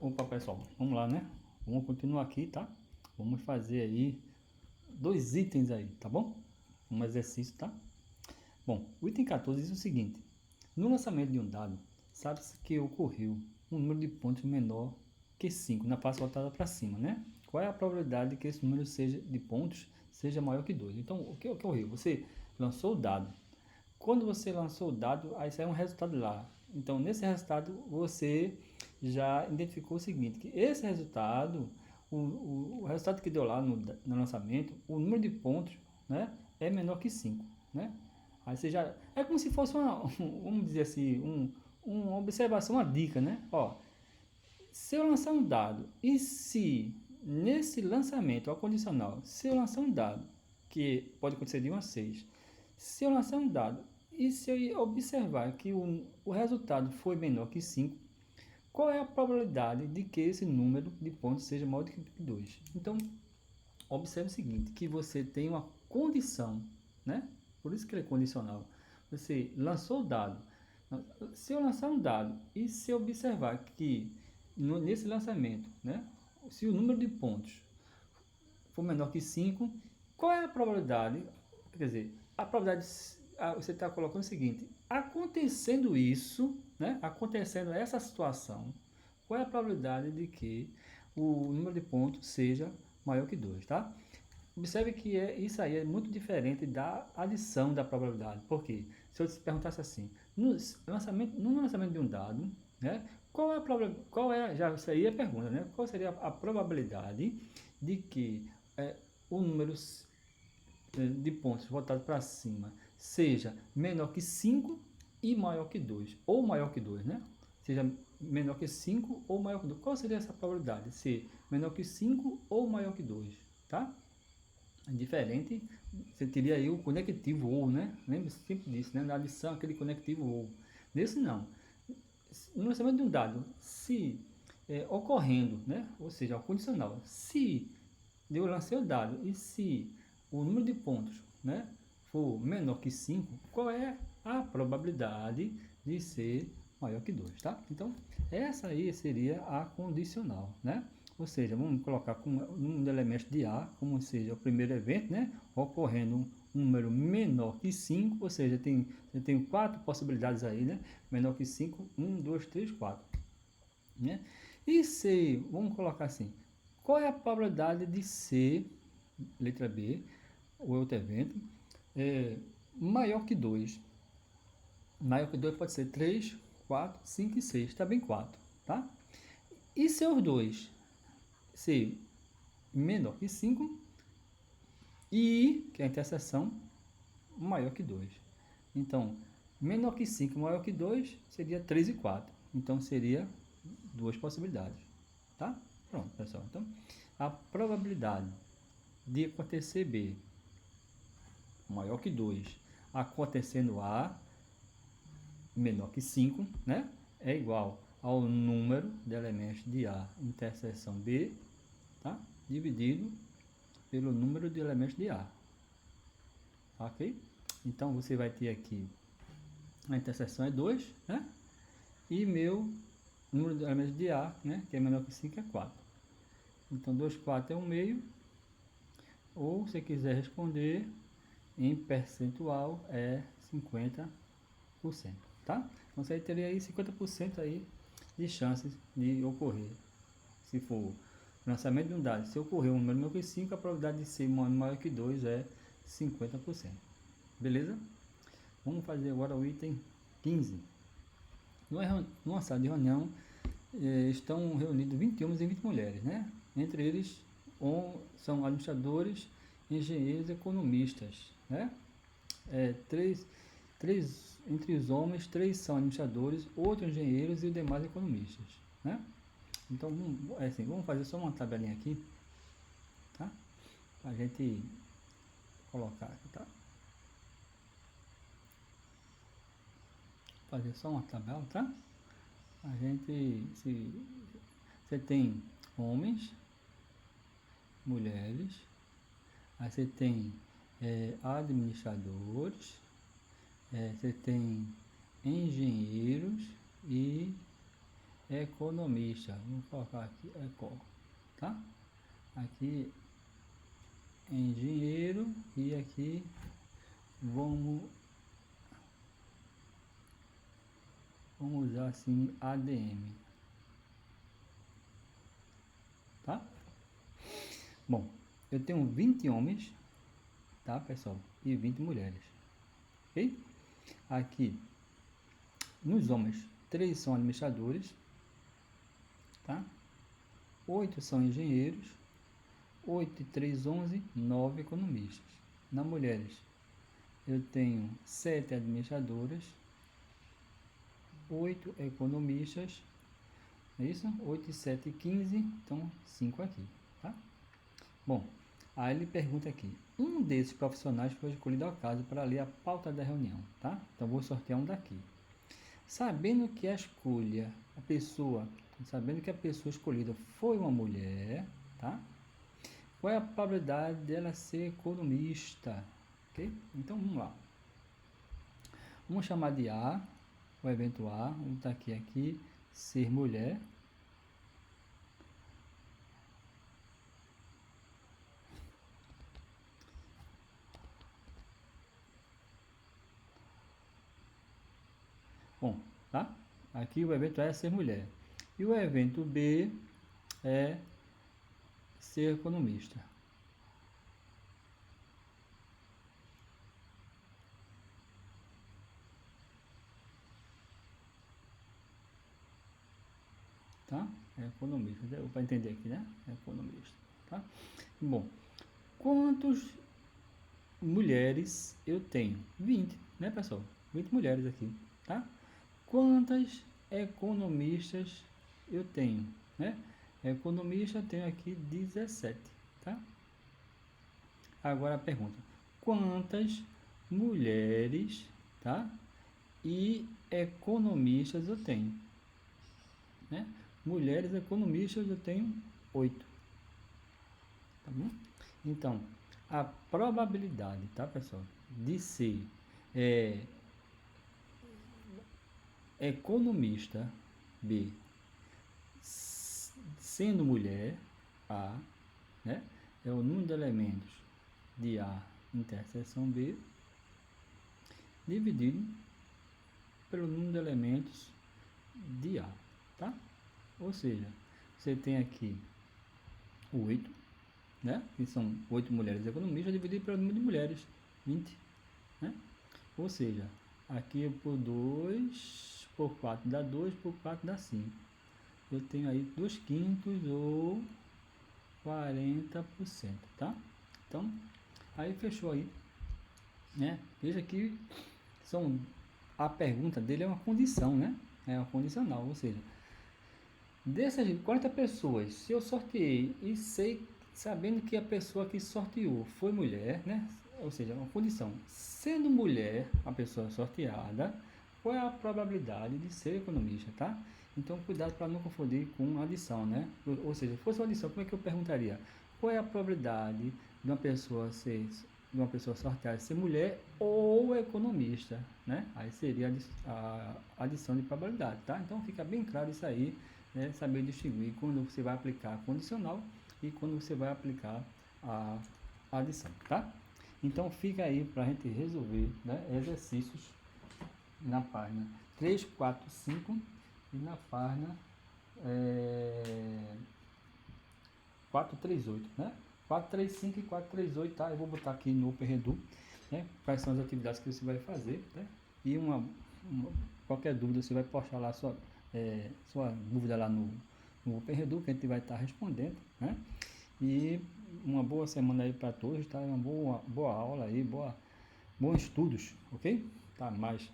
Opa, pessoal, vamos lá, né? Vamos continuar aqui, tá? Vamos fazer aí 2 itens aí, tá bom? Um exercício, tá? Bom, o item 14 diz o seguinte: no lançamento de um dado, sabe-se que ocorreu um número de pontos menor que 5 na face voltada para cima, né? Qual é a probabilidade de que esse número de pontos seja maior que 2? Então, o que ocorreu? Você lançou o dado. Quando você lançou o dado, aí sai um resultado lá. Então, nesse resultado, você já identificou o seguinte, que esse resultado, o resultado que deu lá no lançamento, o número de pontos, né, é menor que 5, né? Aí você já... É como se fosse uma, vamos dizer assim, uma observação, uma dica, né? Ó, se eu lançar um dado e se nesse lançamento, ao condicional, se eu lançar um dado, que pode acontecer de 1 a 6, se eu lançar um dado e se eu observar que o resultado foi menor que 5, qual é a probabilidade de que esse número de pontos seja maior do que 2? Então, observe o seguinte, que você tem uma condição, né? Por isso que ele é condicional. Você lançou o dado. Se eu lançar um dado e se eu observar que nesse lançamento, né, se o número de pontos for menor que 5, qual é a probabilidade? Quer dizer, a probabilidade, você está colocando o seguinte: acontecendo isso, né, acontecendo essa situação, qual é a probabilidade de que o número de pontos seja maior que 2, tá? Observe que isso aí é muito diferente da adição da probabilidade. Por quê? Se eu te perguntasse assim, no lançamento de um dado, né, já isso aí é a pergunta, né? Qual seria a probabilidade de que o número de pontos voltado para cima seja menor que 5 e maior que 2, ou maior que 2, né? Seja menor que 5 ou maior que 2. Qual seria essa probabilidade? Ser menor que 5 ou maior que 2, tá? Diferente, você teria aí o conectivo ou, né? Lembre-se sempre disso, né? Na adição, aquele conectivo ou. Nesse não. No lançamento de um dado, se ocorrendo, né? Ou seja, o condicional, se eu lancei o dado e se o número de pontos, né, for menor que 5, qual é a probabilidade de ser maior que 2, tá? Então, essa aí seria a condicional, né? Ou seja, vamos colocar como um elemento de A, como seja o primeiro evento, né, ocorrendo um número menor que 5, ou seja, você tem 4 possibilidades aí, né? Menor que 5, 1, 2, 3, 4, né? E se, vamos colocar assim, qual é a probabilidade de ser, letra B, o outro evento, maior que 2? Maior que 2 pode ser 3, 4, 5 e 6, também 4, tá? E se os dois ser menor que 5 e, que é a interseção, maior que 2. Então, menor que 5 maior que 2 seria 3 e 4. Então, seria duas possibilidades, tá? Pronto, pessoal. Então, a probabilidade de acontecer B maior que 2, acontecendo A menor que 5, né? É igual ao número de elementos de A interseção B, tá? Dividido pelo número de elementos de A, ok? Então, você vai ter aqui, a interseção é 2, né? E meu número de elementos de A, né? Que é menor que 5, é 4. Então, 2, 4 é 1 meio. Ou, se quiser responder em percentual, é 50%, tá? Então, você teria aí 50% aí de chances de ocorrer. Se for lançamento de um dado, se ocorrer um número maior que 5, a probabilidade de ser maior que 2 é 50%. Beleza? Vamos fazer agora o item 15. Numa sala de reunião, estão reunidos 20 homens e 20 mulheres, né? Entre eles são administradores, engenheiros e economistas, né? Entre os homens, 3 são administradores, outros engenheiros e os demais economistas, né? Então, vamos fazer só uma tabelinha aqui, tá? A gente colocar aqui, tá? Fazer só uma tabela, tá? A gente, se você tem homens, mulheres, aí você tem administradores, você tem engenheiros e economista. Vamos colocar aqui eco, tá? Aqui engenheiro e aqui vamos usar assim ADM, tá? Bom, eu tenho 20 homens, tá, pessoal? E 20 mulheres, ok? Aqui, nos homens, 3 são administradores, tá? 8 são engenheiros, 8 e 3, 11, 9 economistas. Nas mulheres, eu tenho 7 administradoras, 8 economistas, é isso? 8 e 7, 15, então 5 aqui, tá? Bom, aí ele pergunta aqui, um desses profissionais foi escolhido ao acaso para ler a pauta da reunião, tá? Então vou sortear um daqui. Sabendo que a pessoa escolhida foi uma mulher, tá? Qual é a probabilidade dela ser economista? Ok? Então vamos lá. Vamos chamar de A, o evento A, vamos estar aqui, ser mulher. Bom, tá? Aqui o evento A é ser mulher. E o evento B é ser economista. Tá? É economista. Deu para entender aqui, né? É economista. Tá? Bom, quantas mulheres eu tenho? 20, né, pessoal? 20 mulheres aqui, tá? Quantas economistas eu tenho, né? Economista eu tenho aqui 17, tá? Agora a pergunta: quantas mulheres, tá? E economistas eu tenho, né? Mulheres economistas eu tenho 8, tá bom? Então, a probabilidade, tá, pessoal, de ser economista B sendo mulher A, né? É o número de elementos de A interseção B dividido pelo número de elementos de A, tá? Ou seja, você tem aqui 8, né? Que são 8 mulheres economistas dividido pelo número de mulheres, 20, né? Ou seja, aqui por 2, por 4 dá 2, por 4 dá 5. Eu tenho aí 2 quintos ou 40%, tá? Então, aí fechou aí, né? Veja que a pergunta dele é uma condição, né? É uma condicional, ou seja, dessas 40 pessoas, se eu sorteei e sabendo que a pessoa que sorteou foi mulher, né? Ou seja, uma condição. Sendo mulher a pessoa sorteada, qual é a probabilidade de ser economista, tá? Então, cuidado para não confundir com adição, né? Ou seja, se fosse uma adição, como é que eu perguntaria? Qual é a probabilidade de uma pessoa sorteada ser mulher ou economista, né? Aí seria a adição de probabilidade, tá? Então, fica bem claro isso aí, né? Saber distinguir quando você vai aplicar a condicional e quando você vai aplicar a adição, tá? Então, fica aí para a gente resolver, né, exercícios na página 3, 4, 5 e na página 438, né? 435 e 438, tá? Eu vou botar aqui no OpenRedu, né? Quais são as atividades que você vai fazer, né? E qualquer dúvida você vai postar lá sua dúvida lá no OpenRedu, que a gente vai estar respondendo, né? E uma boa semana aí para todos, tá? Uma boa aula aí, bons estudos, ok? Tá, mais